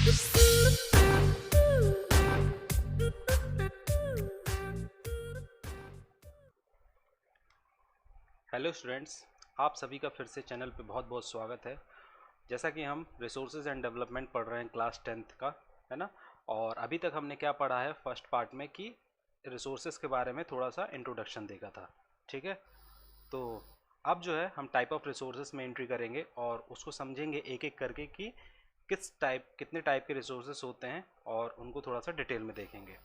Hello students, आप सभी का फिर से चैनल पे बहुत बहुत स्वागत है। जैसा कि हम रिसोर्सेज एंड डेवलपमेंट पढ़ रहे हैं क्लास 10th का, है ना। और अभी तक हमने क्या पढ़ा है, फर्स्ट पार्ट में कि रिसोर्सेज के बारे में थोड़ा सा इंट्रोडक्शन देखा था। ठीक है, तो अब जो है हम टाइप ऑफ रिसोर्सेज में एंट्री करेंगे और उसको समझेंगे एक एक करके कि कितने टाइप के रिसोर्सेज होते हैं और उनको थोड़ा सा डिटेल में देखेंगे।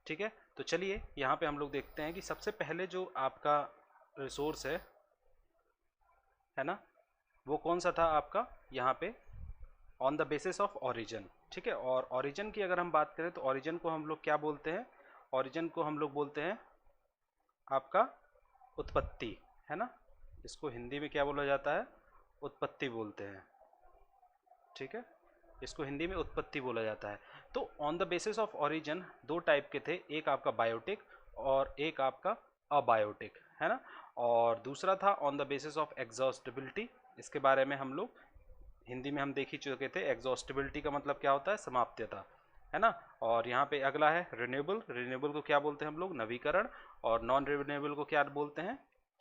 ठीक है, तो चलिए यहाँ पे हम लोग देखते हैं कि सबसे पहले जो आपका रिसोर्स है ना, वो कौन सा था आपका यहाँ पे, on the basis of origin. ठीक है, और ओरिजिन की अगर हम बात करें तो ओरिजिन को हम लोग क्या बोलते हैं, ओरिजिन को हम लोग बोलते हैं आपका उत्पत्ति, है ना। इसको हिंदी में क्या बोला जाता है, उत्पत्ति बोलते हैं। ठीक है, इसको हिंदी में उत्पत्ति बोला जाता है। तो on the basis of origin दो टाइप के थे, एक आपका बायोटिक और एक आपका अबायोटिक, है ना। और दूसरा था on the basis of exhaustibility. इसके बारे में हम लोग हिंदी में हम देख ही चुके थे। एग्जॉस्टिबिलिटी का मतलब क्या होता है, समाप्यता, है ना। और यहाँ पे अगला है रिन्यूएबल। रिन्यूएबल को क्या बोलते हैं हम लोग, नवीकरण। और नॉन रिन्यूएबल को क्या बोलते हैं,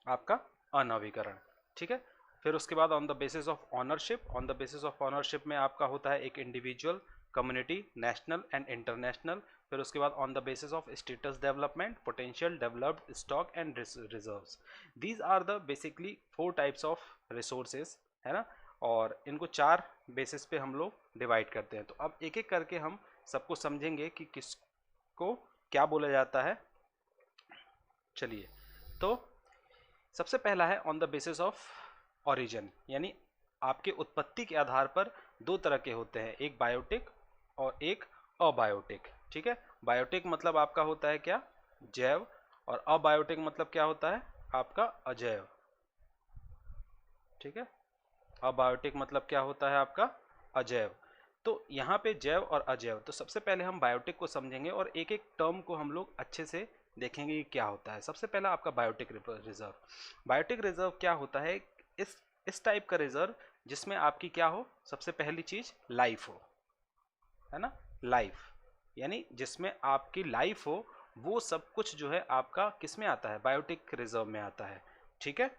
आपका अनवीकरण। ठीक है, फिर उसके बाद on the basis of ownership. On the basis of ownership में आपका होता है एक individual, community, national and international. फिर उसके बाद on the basis of status development, potential, developed, stock and reserves. These are the basically 4 types of resources, है ना। और इनको 4 बेसिस पे हम लोग डिवाइड करते हैं। तो अब एक एक करके हम सबको समझेंगे कि किसको क्या बोला जाता है। चलिए, तो सबसे पहला है on the basis of origin, यानी आपके उत्पत्ति के आधार पर दो तरह के होते हैं, एक बायोटिक और एक अबायोटिक। ठीक है, बायोटिक मतलब आपका होता है क्या, जैव। और अबायोटिक मतलब क्या होता है, आपका अजैव। ठीक है, अबायोटिक मतलब क्या होता है, आपका अजैव। तो यहाँ पे जैव और अजैव, तो सबसे पहले हम बायोटिक को समझेंगे और एक एक टर्म को हम लोग अच्छे से देखेंगे कि क्या होता है। सबसे पहला आपका बायोटिक रिजर्व। बायोटिक रिजर्व क्या होता है, इस टाइप का रिजर्व जिसमें आपकी क्या हो, सबसे पहली चीज लाइफ हो, है ना। लाइफ यानी जिसमें आपकी लाइफ हो, वो सब कुछ जो है आपका किस में आता है, बायोटिक रिजर्व में आता है। ठीक है,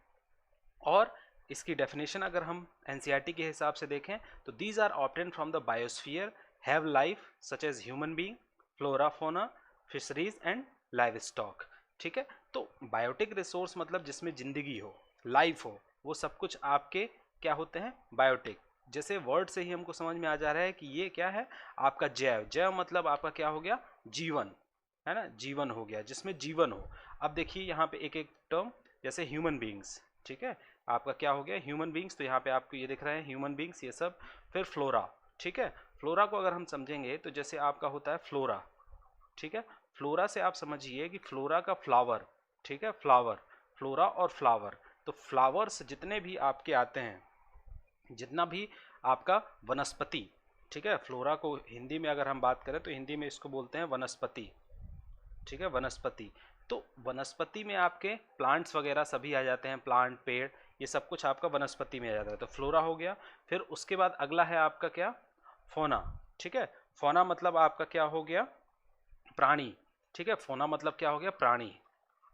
और इसकी डेफिनेशन अगर हम एनसीईआरटी के हिसाब से देखें तो these are obtained from the biosphere, have life such as human being, flora, fauna, fisheries and livestock. ठीक है, तो बायोटिक रिसोर्स मतलब जिसमें जिंदगी हो, लाइफ हो, वो सब कुछ आपके क्या होते हैं, बायोटिक। जैसे वर्ड से ही हमको समझ में आ जा रहा है कि ये क्या है, आपका जैव। जैव मतलब आपका क्या हो गया, जीवन, है ना, जीवन हो गया, जिसमें जीवन हो। अब देखिए यहाँ पे एक एक टर्म, जैसे ह्यूमन बीइंग्स। ठीक है, आपका क्या हो गया, ह्यूमन बीइंग्स, तो यहाँ पे आपको ये दिख रहा है ह्यूमन बीइंग्स, ये सब। फिर फ्लोरा। ठीक है, फ्लोरा को अगर हम समझेंगे तो जैसे आपका होता है फ्लोरा। ठीक है, फ्लोरा से आप समझिए कि फ्लोरा का फ्लावर। ठीक है, फ्लावर, फ्लोरा और फ्लावर। तो फ्लावर्स जितने भी आपके आते हैं, जितना भी आपका वनस्पति। ठीक है, फ्लोरा को हिंदी में अगर हम बात करें तो हिंदी में इसको बोलते हैं वनस्पति। ठीक है, वनस्पति। तो वनस्पति में आपके प्लांट्स वगैरह सभी आ जाते हैं, प्लांट, पेड़, ये सब कुछ आपका वनस्पति में आ जाता है, तो फ्लोरा हो गया। फिर उसके बाद अगला है आपका क्या, फोना। ठीक है, फोना मतलब आपका क्या हो गया, प्राणी। ठीक है, फोना मतलब क्या हो गया, प्राणी।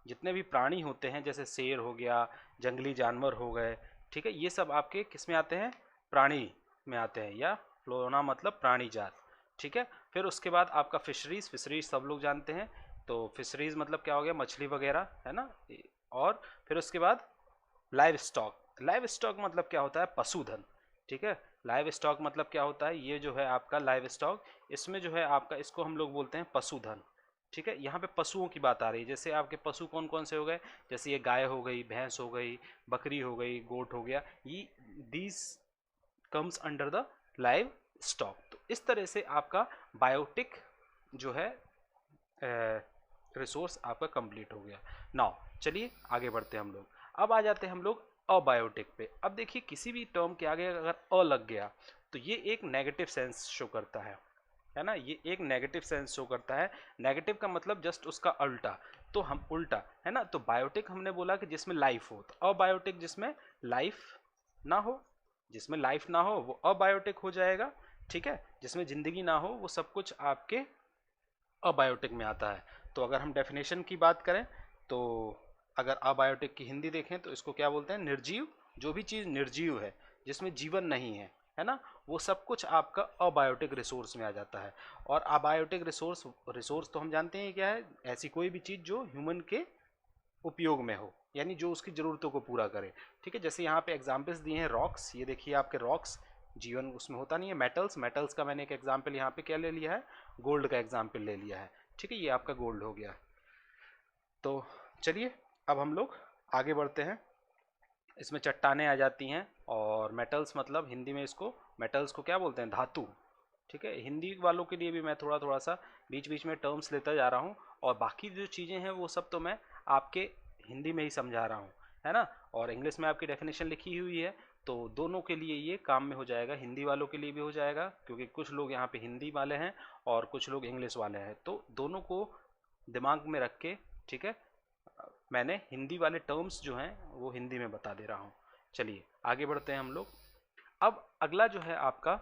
जितने भी प्राणी होते हैं, जैसे शेर हो गया, जंगली जानवर हो गए, ठीक है, ये सब आपके किस में आते हैं, प्राणी में आते हैं, या फ्लोना मतलब प्राणी जात। ठीक है, फिर उसके बाद आपका फिशरीज। फिशरीज सब लोग जानते हैं, तो फिशरीज मतलब क्या हो गया, मछली वगैरह, है ना। और फिर उसके बाद लाइव स्टॉक। लाइव स्टॉक मतलब क्या होता है, पशुधन। ठीक है, लाइव स्टॉक मतलब क्या होता है, ये जो है आपका लाइव स्टॉक, इसमें जो है आपका, इसको हम लोग बोलते हैं पशुधन। ठीक है, यहाँ पे पशुओं की बात आ रही है, जैसे आपके पशु कौन कौन से हो गए, जैसे ये गाय हो गई, भैंस हो गई, बकरी हो गई, गोट हो गया, ये these comes under the live stock. तो इस तरह से आपका बायोटिक जो है रिसोर्स आपका कंप्लीट हो गया। नाउ चलिए आगे बढ़ते हैं हम लोग। अब आ जाते हैं हम लोग अबायोटिक पे। अब देखिए, किसी भी टर्म के आगे अगर अ लग गया तो ये एक नेगेटिव सेंस शो करता है ना, ये एक नेगेटिव सेंस शो करता है। नेगेटिव का मतलब जस्ट उसका उल्टा, तो हम उल्टा, है ना। तो बायोटिक हमने बोला कि जिसमें लाइफ हो, तो अबायोटिक जिसमें लाइफ ना हो, जिसमें लाइफ ना हो वो अबायोटिक हो जाएगा। ठीक है, जिसमें जिंदगी ना हो वो सब कुछ आपके अबायोटिक में आता है। तो अगर हम डेफिनेशन की बात करें तो अगर अबायोटिक की हिंदी देखें तो इसको क्या बोलते हैं, निर्जीव। जो भी चीज़ निर्जीव है, जिसमें जीवन नहीं है ना, वो सब कुछ आपका अबायोटिक रिसोर्स में आ जाता है। और अबायोटिक रिसोर्स, रिसोर्स तो हम जानते हैं क्या है, ऐसी कोई भी चीज़ जो ह्यूमन के उपयोग में हो, यानी जो उसकी ज़रूरतों को पूरा करे। ठीक है, जैसे यहाँ पे एग्जांपल्स दिए हैं रॉक्स, ये देखिए आपके रॉक्स, जीवन उसमें होता नहीं है। मेटल्स, मेटल्स का मैंने एक एग्जांपल यहाँ पे क्या ले लिया है, गोल्ड का एग्जांपल ले लिया है। ठीक है, ये आपका गोल्ड हो गया। तो चलिए अब हम लोग आगे बढ़ते हैं। इसमें चट्टानें आ जाती हैं, और मेटल्स मतलब हिंदी में इसको, मेटल्स को क्या बोलते हैं, धातु। ठीक है, हिंदी वालों के लिए भी मैं थोड़ा थोड़ा सा बीच बीच में टर्म्स लेता जा रहा हूँ, और बाकी जो चीज़ें हैं वो सब तो मैं आपके हिंदी में ही समझा रहा हूँ, है ना। और इंग्लिश में आपकी डेफिनेशन लिखी हुई है, तो दोनों के लिए ये काम में हो जाएगा, हिंदी वालों के लिए भी हो जाएगा, क्योंकि कुछ लोग यहाँ पे हिंदी वाले हैं और कुछ लोग इंग्लिश वाले हैं, तो दोनों को दिमाग में रख के, ठीक है, मैंने हिंदी वाले टर्म्स जो हैं वो हिंदी में बता दे रहा हूँ। चलिए आगे बढ़ते हैं हम लोग। अब अगला जो है आपका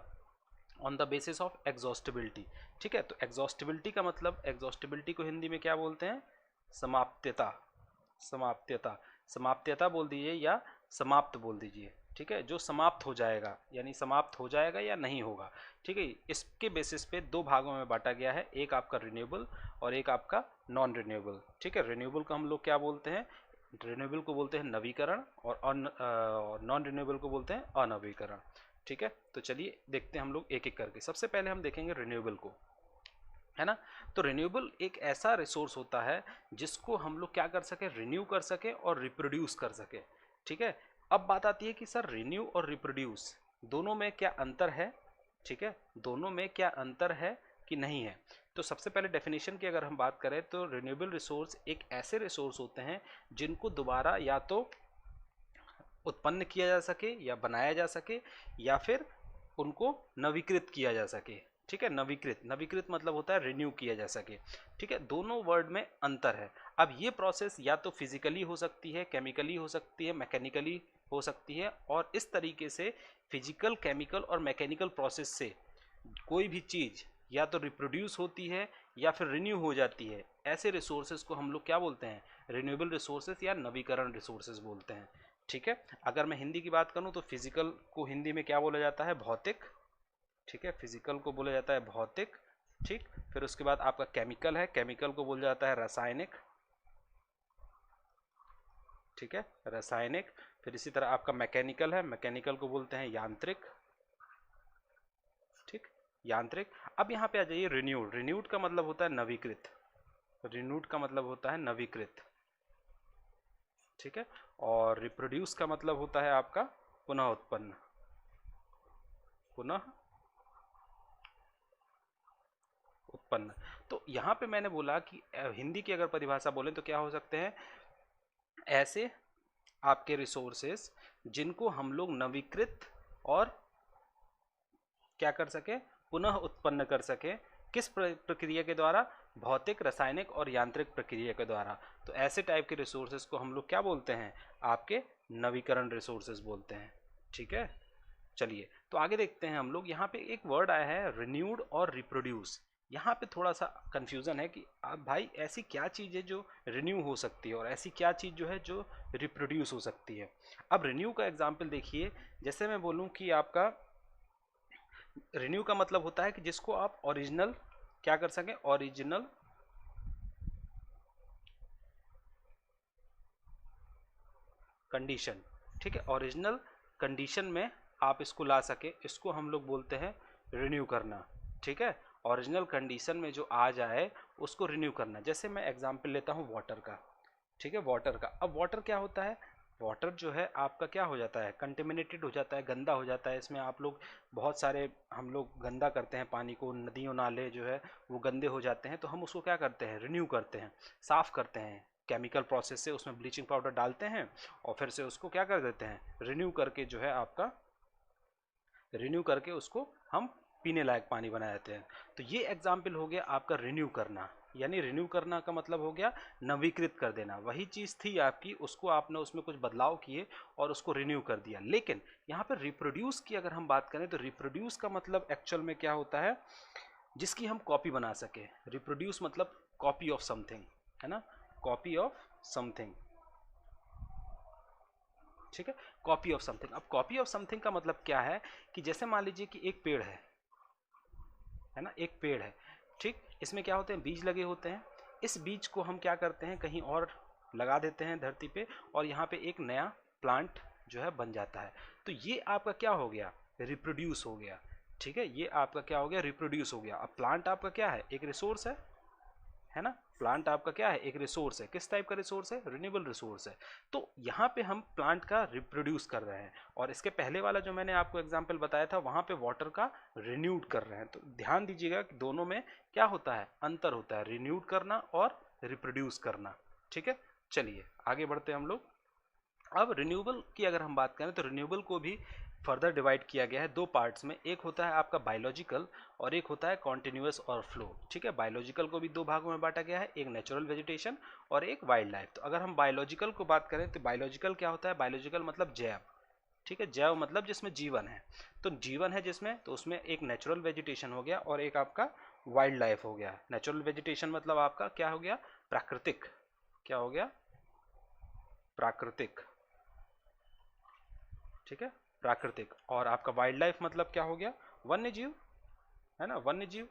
on the basis of exhaustibility. ठीक है, तो एग्जॉस्टिबिलिटी का मतलब, एग्जॉस्टिबिलिटी को हिंदी में क्या बोलते हैं, समाप्यता। समाप्यता, समाप्यता बोल दीजिए या समाप्त बोल दीजिए। ठीक है, जो समाप्त हो जाएगा, यानी समाप्त हो जाएगा या नहीं होगा। ठीक है, इसके बेसिस पे दो भागों में बांटा गया है, एक आपका रिन्यूएबल और एक आपका नॉन रिन्यूएबल। ठीक है, रिन्यूएबल को हम लोग क्या बोलते हैं, रिन्यूएबल को बोलते हैं नवीकरण, और नॉन रिन्यूएबल को बोलते हैं अनवीकरण। ठीक है, तो चलिए देखते हैं हम लोग एक एक करके। सबसे पहले हम देखेंगे रिन्यूएबल को, है ना। तो रिन्यूएबल एक ऐसा रिसोर्स होता है जिसको हम लोग क्या कर सके, रिन्यू कर सके और रिप्रोड्यूस कर सके। ठीक है, अब बात आती है कि सर रिन्यू और रिप्रोड्यूस दोनों में क्या अंतर है। ठीक है, दोनों में क्या अंतर है कि नहीं है। तो सबसे पहले डेफिनेशन की अगर हम बात करें तो रिन्यूएबल रिसोर्स एक ऐसे रिसोर्स होते हैं जिनको दोबारा या तो उत्पन्न किया जा सके या बनाया जा सके, या फिर उनको नवीकृत किया जा सके। ठीक है, नवीकृत, नवीकृत मतलब होता है रिन्यू किया जा सके। ठीक है, दोनों वर्ड में अंतर है। अब ये प्रोसेस या तो फिजिकली हो सकती है, केमिकली हो सकती है, मैकेनिकली हो सकती है, और इस तरीके से फिजिकल, केमिकल और मैकेनिकल प्रोसेस से कोई भी चीज़ या तो रिप्रोड्यूस होती है या फिर रिन्यू हो जाती है। ऐसे रिसोर्सेज को हम लोग क्या बोलते हैं, रिन्यूएबल रिसोर्सेज या नवीकरण रिसोर्सेज बोलते हैं। ठीक है, अगर मैं हिंदी की बात करूं तो फिजिकल को हिंदी में क्या बोला जाता है, भौतिक। ठीक है, फिजिकल को बोला जाता है भौतिक। ठीक, फिर उसके बाद आपका केमिकल है, केमिकल को बोला जाता है रासायनिक। ठीक है, रासायनिक। फिर इसी तरह आपका मैकेनिकल है, मैकेनिकल को बोलते हैं यांत्रिक। ठीक, यांत्रिक। अब यहाँ पे आ जाइए रिन्यूड। रिन्यूड का मतलब होता है नवीकृत, रिन्यूड का मतलब होता है नवीकृत। ठीक है, और रिप्रोड्यूस का मतलब होता है आपका पुनः उत्पन्न, पुनः उत्पन्न। तो यहाँ पे मैंने बोला कि हिंदी की अगर परिभाषा बोलें तो क्या हो सकते हैं, ऐसे आपके रिसोर्सेस जिनको हम लोग नवीकृत और क्या कर सके, पुनः उत्पन्न कर सके। किस प्रक्रिया के द्वारा, भौतिक, रासायनिक और यांत्रिक प्रक्रिया के द्वारा। तो ऐसे टाइप के रिसोर्सेज को हम लोग क्या बोलते हैं, आपके नवीकरण रिसोर्सेज बोलते हैं। ठीक है, चलिए तो आगे देखते हैं हम लोग। यहाँ पे एक वर्ड आया है रिन्यूड और रिप्रोड्यूस। यहाँ पे थोड़ा सा कंफ्यूजन है कि आप भाई ऐसी क्या चीज़ है जो रिन्यू हो सकती है और ऐसी क्या चीज़ जो है जो रिप्रोड्यूस हो सकती है। अब रिन्यू का एग्जाम्पल देखिए, जैसे मैं बोलूँ कि आपका रिन्यू का मतलब होता है कि जिसको आप ओरिजिनल क्या कर सकें, ओरिजिनल कंडीशन। ठीक है, ओरिजिनल कंडीशन में आप इसको ला सके, इसको हम लोग बोलते हैं रिन्यू करना। ठीक है, ओरिजिनल कंडीशन में जो आ जाए उसको रिन्यू करना। जैसे मैं एग्जांपल लेता हूँ वाटर का। ठीक है, वाटर का, अब वाटर क्या होता है, वाटर जो है आपका क्या हो जाता है, कंटेमिनेटेड हो जाता है, गंदा हो जाता है। इसमें आप लोग बहुत सारे, हम लोग गंदा करते हैं पानी को, नदियों नाले जो है वो गंदे हो जाते हैं, तो हम उसको क्या करते हैं, रिन्यू करते हैं, साफ़ करते हैं केमिकल प्रोसेस से, उसमें ब्लीचिंग पाउडर डालते हैं और फिर से उसको क्या कर देते हैं, रिन्यू करके जो है आपका, रिन्यू करके उसको हम पीने लायक पानी बना देते हैं। तो ये एग्जाम्पल हो गया आपका रिन्यू करना। यानी रिन्यू करना का मतलब हो गया नवीकृत कर देना। वही चीज़ थी आपकी, उसको आपने उसमें कुछ बदलाव किए और उसको रिन्यू कर दिया। लेकिन यहाँ पर रिप्रोड्यूस की अगर हम बात करें तो रिप्रोड्यूस का मतलब एक्चुअल में क्या होता है, जिसकी हम कॉपी बना सके। रिप्रोड्यूस मतलब कॉपी ऑफ समथिंग, है ना, कॉपी ऑफ समथिंग, ठीक है, कॉपी ऑफ समथिंग। अब कॉपी ऑफ समथिंग का मतलब क्या है कि जैसे मान लीजिए कि एक पेड़ है ना, एक पेड़ है, ठीक, इसमें क्या होते हैं, बीज लगे होते हैं। इस बीज को हम क्या करते हैं, कहीं और लगा देते हैं धरती पे, और यहाँ पे एक नया प्लांट जो है बन जाता है। तो ये आपका क्या हो गया, रिप्रोड्यूस हो गया, ठीक है, ये आपका क्या हो गया, रिप्रोड्यूस हो गया। अब प्लांट आपका क्या है, एक रिसोर्स है ना, प्लांट आपका क्या है, एक रिसोर्स है। किस टाइप का रिसोर्स है, रिन्यूएबल रिसोर्स है। तो यहाँ पे हम प्लांट का रिप्रोड्यूस कर रहे हैं, और इसके पहले वाला जो मैंने आपको एग्जांपल बताया था वहाँ पे वाटर का रिन्यूड कर रहे हैं। तो ध्यान दीजिएगा कि दोनों में क्या होता है, अंतर होता है, रिन्यूड करना और रिप्रोड्यूस करना, ठीक है। चलिए आगे बढ़ते हैं हम लोग। अब रिन्यूएबल की अगर हम बात करें तो रिन्यूएबल को भी फर्दर डिवाइड किया गया है दो पार्ट्स में। एक होता है आपका बायोलॉजिकल और एक होता है कॉन्टिन्यूअस और फ्लो, ठीक है। बायोलॉजिकल को भी दो भागों में बांटा गया है, एक नेचुरल वेजिटेशन और एक वाइल्ड लाइफ। तो अगर हम बायोलॉजिकल को बात करें तो बायोलॉजिकल क्या होता है, बायोलॉजिकल मतलब जैव, ठीक है, जैव मतलब जिसमें जीवन है। तो जीवन है जिसमें, तो उसमें एक नेचुरल वेजिटेशन हो गया और एक आपका वाइल्ड लाइफ हो गया। नेचुरल वेजिटेशन मतलब आपका क्या हो गया, प्राकृतिक, क्या हो गया, प्राकृतिक, ठीक है, प्राकृतिक। और आपका वाइल्ड लाइफ मतलब क्या हो गया, वन्य जीव, है ना, वन्य जीव,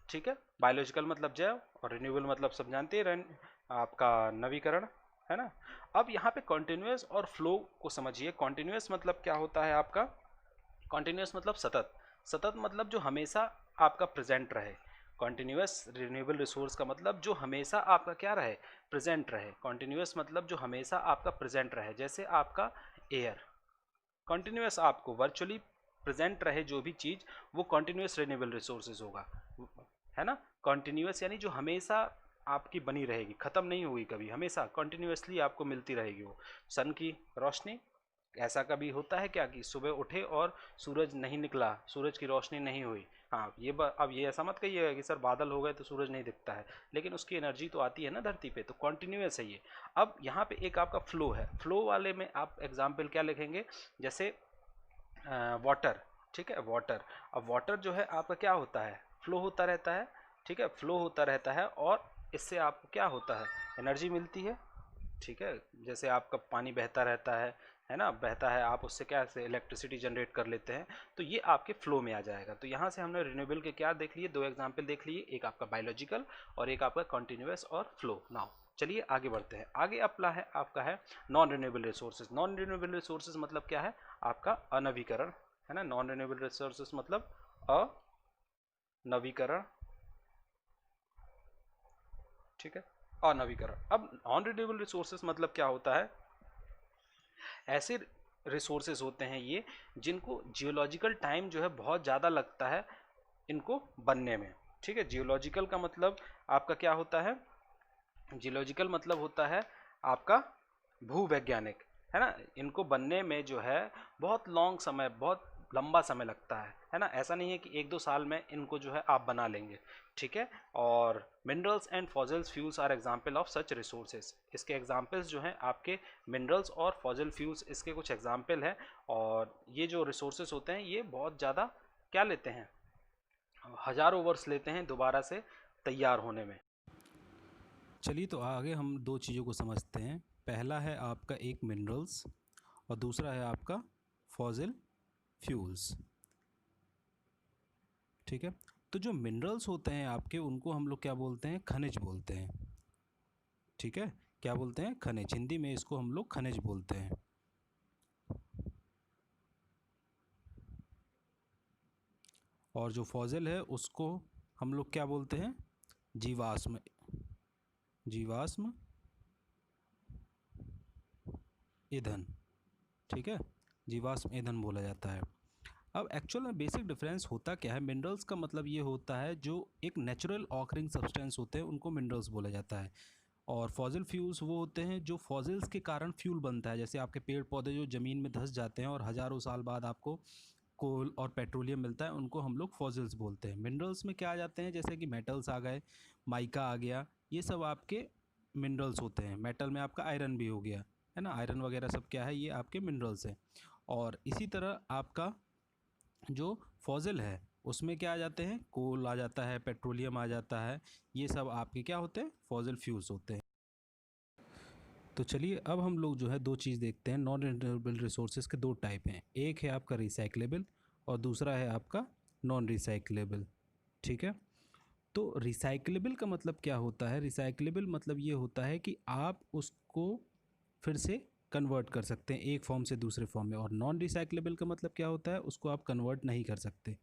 ठीक है। बायोलॉजिकल मतलब जैव और रिन्यूएबल मतलब सब जानते हैं, आपका नवीकरण, है ना। अब यहाँ पे कॉन्टिन्यूअस और फ्लो को समझिए। कॉन्टिन्यूअस मतलब क्या होता है आपका, कॉन्टिन्यूअस मतलब सतत, सतत मतलब जो हमेशा आपका प्रेजेंट रहे। कॉन्टिन्यूअस रिन्यूएबल रिसोर्स का मतलब जो हमेशा आपका क्या रहे, प्रेजेंट रहे। कॉन्टिन्यूअस मतलब जो हमेशा आपका प्रेजेंट रहे, जैसे आपका एयर। कॉन्टिन्यूस आपको वर्चुअली प्रेजेंट रहे जो भी चीज़, वो कॉन्टिन्यूस रिन्यूएबल रिसोर्सेज होगा, है ना। कॉन्टिन्यूस यानी जो हमेशा आपकी बनी रहेगी, ख़त्म नहीं होगी कभी, हमेशा कॉन्टिन्यूसली आपको मिलती रहेगी वो। सन की रोशनी, ऐसा कभी होता है क्या कि सुबह उठे और सूरज नहीं निकला, सूरज की रोशनी नहीं हुई। हाँ, अब ये ऐसा मत कहिएगा कि सर बादल हो गए तो सूरज नहीं दिखता है, लेकिन उसकी एनर्जी तो आती है ना धरती पे, तो कॉन्टिन्यूस है ये। अब यहाँ पे एक आपका फ्लो है, फ्लो वाले में आप एग्जाम्पल क्या लिखेंगे, जैसे वाटर, ठीक है, वाटर। अब वाटर जो है आपका क्या होता है, फ्लो होता रहता है, ठीक है, फ्लो होता रहता है, और इससे आपको क्या होता है, एनर्जी मिलती है, ठीक है। जैसे आपका पानी बहता रहता है ना, बहता है, आप उससे क्या से इलेक्ट्रिसिटी जनरेट कर लेते हैं, तो ये आपके फ्लो में आ जाएगा। तो यहाँ से हमने रिन्यूएबल के क्या देख लिए, दो एग्जाम्पल देख लिए, एक आपका बायोलॉजिकल और एक आपका कॉन्टिन्यूस और फ्लो। नाउ चलिए आगे बढ़ते हैं। आगे अपना है आपका है non renewable resources. Non renewable resources मतलब क्या है, आपका अनवीकरण, है ना। नॉन रिन्यूएबल रिसोर्सेज मतलब अनवीकरण, ठीक है, अनवीकरण। अब नॉन रिन्यूएबल रिसोर्सेज मतलब क्या होता है, ऐसे रिसोर्सेज होते हैं ये जिनको जियोलॉजिकल टाइम जो है बहुत ज़्यादा लगता है इनको बनने में, ठीक है। जियोलॉजिकल का मतलब आपका क्या होता है, जियोलॉजिकल मतलब होता है आपका भूवैज्ञानिक, है ना। इनको बनने में जो है बहुत लॉन्ग समय, बहुत लंबा समय लगता है ना। ऐसा नहीं है कि एक दो साल में इनको जो है आप बना लेंगे, ठीक है। और minerals and fossils fuels are example of such resources. इसके एग्जांपल्स जो हैं आपके मिनरल्स और फॉसिल फ्यूल्स, इसके कुछ एग्जांपल हैं। और ये जो रिसोर्सेज होते हैं ये बहुत ज़्यादा क्या लेते हैं, हज़ारों वर्ष लेते हैं दोबारा से तैयार होने में। चलिए तो आगे हम दो चीज़ों को समझते हैं। पहला है आपका एक मिनरल्स और दूसरा है आपका फॉसिल फ्यूल्स, ठीक है। तो जो मिनरल्स होते हैं आपके, उनको हम लोग क्या बोलते हैं, खनिज बोलते हैं, ठीक है। क्या बोलते हैं, खनिज, हिंदी में इसको हम लोग खनिज बोलते हैं। और जो फॉसिल है उसको हम लोग क्या बोलते हैं, जीवाश्म, जीवाश्म ईंधन, ठीक है, जीवाश्म ईंधन बोला जाता है। अब एक्चुअल में बेसिक डिफरेंस होता क्या है, मिनरल्स का मतलब ये होता है जो एक नेचुरल ऑकरिंग सब्सटेंस होते हैं उनको मिनरल्स बोला जाता है। और फॉसिल फ्यूल्स वो होते हैं जो फॉसिल्स के कारण फ्यूल बनता है, जैसे आपके पेड़ पौधे जो ज़मीन में धंस जाते हैं और हज़ारों साल बाद आपको कोल और पेट्रोलियम मिलता है उनको हम लोग फॉसिल्स बोलते हैं। मिनरल्स में क्या आ जाते हैं, जैसे कि मेटल्स आ गए, माइका आ गया, ये सब आपके मिनरल्स होते हैं। मेटल में आपका आयरन भी हो गया, है ना, आयरन वगैरह सब क्या है, ये आपके मिनरल्स हैं। और इसी तरह आपका जो फॉसिल है उसमें क्या आ जाते हैं, कोल आ जाता है, पेट्रोलियम आ जाता है, ये सब आपके क्या होते हैं, फॉसिल फ्यूल्स होते हैं। तो चलिए अब हम लोग जो है दो चीज़ देखते हैं। नॉन रिन्यूएबल रिसोर्सेज के दो टाइप हैं, एक है आपका रिसाइक्लेबल और दूसरा है आपका नॉन रिसाइक्लेबल। ठीक है, तो रिसाइक्लेबल का मतलब क्या होता है, रिसाइक्लेबल मतलब ये होता है कि आप उसको फिर से कन्वर्ट कर सकते हैं एक फॉर्म से दूसरे फॉर्म में। और नॉन रिसाइक्लेबल का मतलब क्या होता है, उसको आप कन्वर्ट नहीं कर सकते।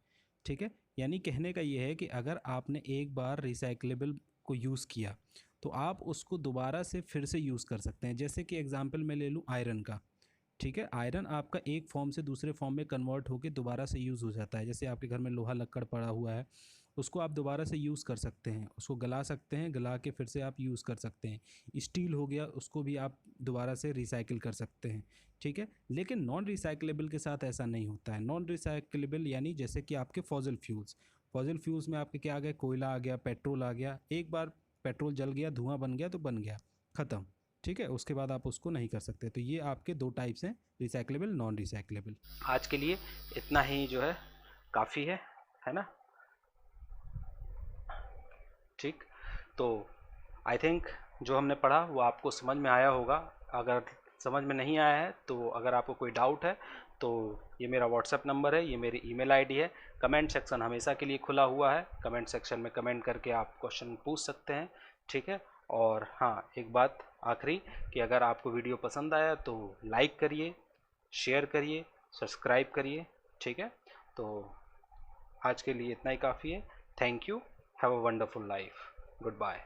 ठीक है, यानी कहने का ये है कि अगर आपने एक बार रिसाइक्लेबल को यूज़ किया तो आप उसको दोबारा से फिर से यूज़ कर सकते हैं। जैसे कि एग्जांपल मैं ले लूँ आयरन का। ठीक है, आयरन आपका एक फॉर्म से दूसरे फॉर्म में कन्वर्ट होकर दोबारा से यूज़ हो जाता है। जैसे आपके घर में लोहा लक्कड़ पड़ा हुआ है, उसको आप दोबारा से यूज़ कर सकते हैं, उसको गला सकते हैं, गला के फिर से आप यूज़ कर सकते हैं। स्टील हो गया, उसको भी आप दोबारा से रिसाइकिल कर सकते हैं। ठीक है, लेकिन नॉन रिसाइक्लेबल के साथ ऐसा नहीं होता है। नॉन रिसाइक्लेबल यानी जैसे कि आपके फॉसिल फ्यूल्स, फॉसिल फ्यूल्स में आपके क्या आ गया, कोयला आ गया, पेट्रोल आ गया। एक बार पेट्रोल जल गया, धुआं बन गया तो बन गया, ख़त्म। ठीक है, उसके बाद आप उसको नहीं कर सकते। तो ये आपके दो टाइप्स हैं, रिसाइक्लेबल, नॉन रिसाइक्लेबल। आज के लिए इतना ही जो है काफ़ी है ना। ठीक, तो आई थिंक जो हमने पढ़ा वो आपको समझ में आया होगा। अगर समझ में नहीं आया है तो अगर आपको कोई डाउट है तो ये मेरा व्हाट्सएप नंबर है, ये मेरी ईमेल आईडी है। कमेंट सेक्शन हमेशा के लिए खुला हुआ है, कमेंट सेक्शन में कमेंट करके आप क्वेश्चन पूछ सकते हैं। ठीक है, और हाँ एक बात आखिरी, कि अगर आपको वीडियो पसंद आया तो लाइक करिए, शेयर करिए, सब्सक्राइब करिए। ठीक है, तो आज के लिए इतना ही काफ़ी है। Thank you, have a wonderful life, good bye.